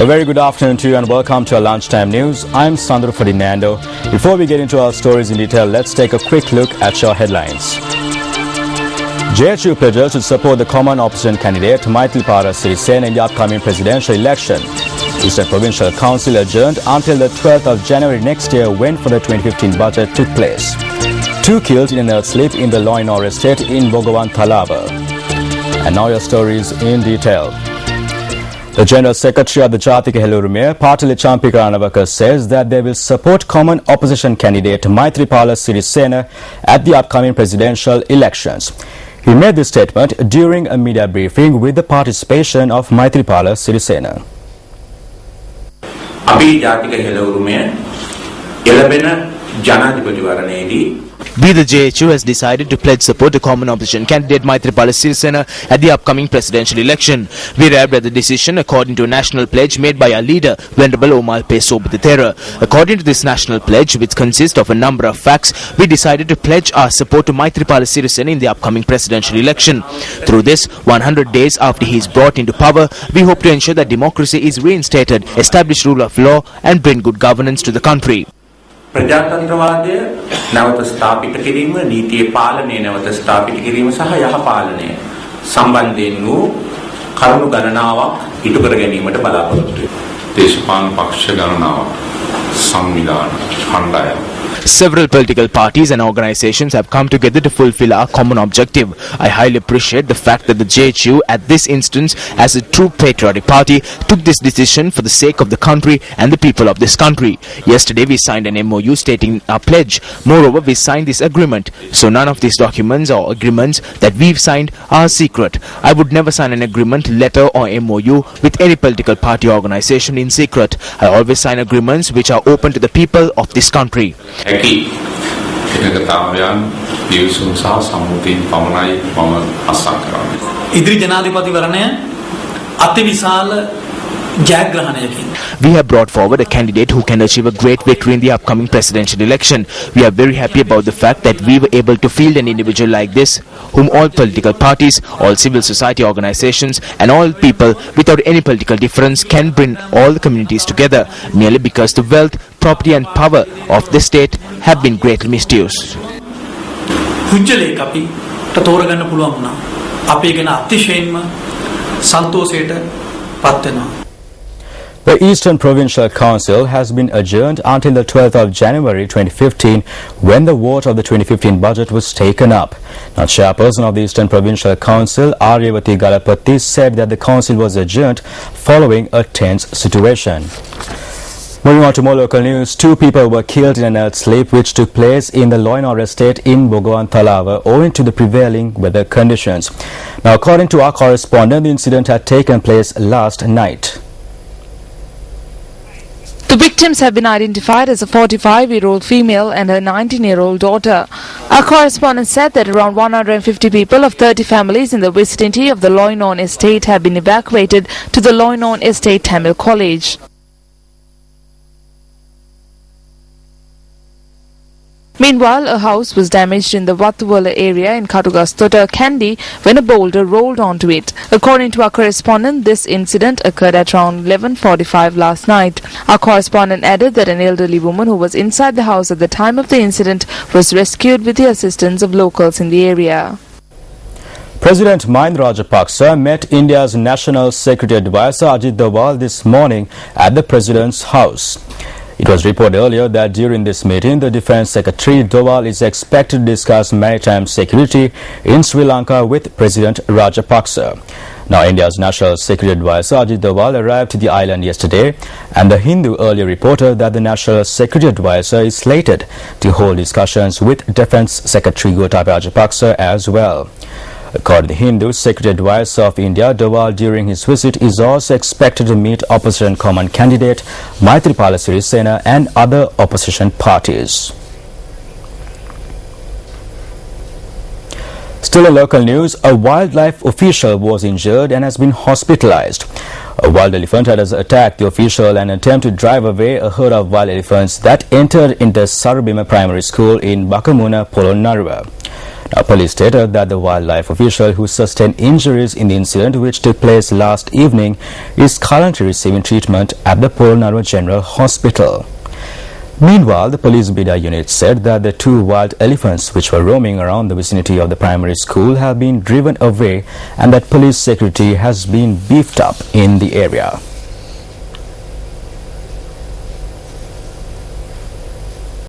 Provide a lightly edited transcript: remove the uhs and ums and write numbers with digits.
A very good afternoon to you and welcome to our lunchtime news. I'm Sandro Ferdinando. Before we get into our stories in detail, let's take a quick look at your headlines. JHU pledges to support the common opposition candidate Maithripala Sirisena in the upcoming presidential election. Eastern Provincial Council adjourned until the 12th of January next year when for the 2015 budget took place. 2 killed in an earthslip in the law and order estate in Bogawan Thalaba. And now your stories in detail. The General Secretary of the Jatika Helurume, Patali Champika Ranawaka, says that they will support common opposition candidate Maithripala Sirisena at the upcoming presidential elections. He made this statement during a media briefing with the participation of Maithripala Sirisena. අපි ජාතික හෙළවුරුමය එළබෙන ජනාධිපතිවරණයේදී We, the JHU, has decided to pledge support to common opposition candidate Maithripala Sirisena at the upcoming presidential election. We arrived at the decision according to a national pledge made by our leader, Venerable Omal P. Sobhithera. According to this national pledge, which consists of a number of facts, we decided to pledge our support to Maithripala Sirisena in the upcoming presidential election. Through this, 100 days after he is brought into power, we hope to ensure that democracy is reinstated, establish rule of law and bring good governance to the country. ප්‍රජාතන්ත්‍රවාදය නැවත ස්ථාපිත කිරීම, නීතියේ පාලනය නැවත ස්ථාපිත කිරීම සහ යහ පාලනය සම්බන්ධයෙන් වූ කරුණු ගණනාවක් ඉටු කර ගැනීමට බලාපොරොත්තු වෙනවා. දේශපාලන පක්ෂ ගණනාවක් සංවිධාන කණ්ඩායම්. Several political parties and organizations have come together to fulfill our common objective. I highly appreciate the fact that the JHU, at this instance, as a true patriotic party, took this decision for the sake of the country and the people of this country. Yesterday, we signed an MOU stating our pledge. Moreover, we signed this agreement. So none of these documents or agreements that we've signed are secret. I would never sign an agreement, letter or MOU with any political party or organization in secret. I always sign agreements which are open to the people of this country. ඉදිරි ජනාධිපතිවරණය අතිවිශාල ජයග්‍රහණයකින් We have brought forward a candidate who can achieve a great victory in the upcoming presidential election. We are very happy about the fact that we were able to field an individual like this, whom all political parties, all civil society organizations and all people without any political difference can bring all the communities together, merely because the wealth, property and power of the state have been greatly misused. පුජ්‍යලේක අපි තෝරගන්න පුළුවන් වුණා. අපි ගැන අතිශයින්ම සන්තෝෂයට පත් වෙනවා. The Eastern Provincial Council has been adjourned until the 12th of January 2015 when the vote of the 2015 budget was taken up. Now, chairperson of the Eastern Provincial Council, Aryavati Galapati, said that the council was adjourned following a tense situation. Moving on to more local news, 2 people were killed in an earthslip which took place in the law and order estate in Bogawan Thalaba owing to the prevailing weather conditions. Now, according to our correspondent, the incident had taken place last night. The victims have been identified as a 45-year-old female and her 19-year-old daughter. Our correspondent said that around 150 people of 30 families in the vicinity of the Loinon estate have been evacuated to the Loinon Estate Tamil College. Meanwhile, a house was damaged in the Wattuwala area in Katugastota, Kandy when a boulder rolled onto it. According to our correspondent, this incident occurred at around 11:45 last night. Our correspondent added that an elderly woman who was inside the house at the time of the incident was rescued with the assistance of locals in the area. President Mahinda Rajapaksa met India's National Security Advisor Ajit Doval this morning at the President's house. It was reported earlier that during this meeting, the Defence Secretary Doval is expected to discuss maritime security in Sri Lanka with President Rajapaksa. Now, India's National Security Advisor Ajit Doval arrived to the island yesterday, and The Hindu earlier reported that the National Security Advisor is slated to hold discussions with Defence Secretary Gotabaya Rajapaksa as well. According to The Hindu, Security Advisor of India, Doval, during his visit, is also expected to meet opposition common candidate Maithripala Sirisena and other opposition parties. Still in local news, a wildlife official was injured and has been hospitalized. A wild elephant had attacked the official and attempted to drive away a herd of wild elephants that entered into Sarabima Primary School in Bakamuna, Polonnaruwa. Police stated that the wildlife official who sustained injuries in the incident, which took place last evening, is currently receiving treatment at the Polnaro General Hospital. Meanwhile, the police media unit said that the 2 wild elephants which were roaming around the vicinity of the primary school have been driven away and that police security has been beefed up in the area.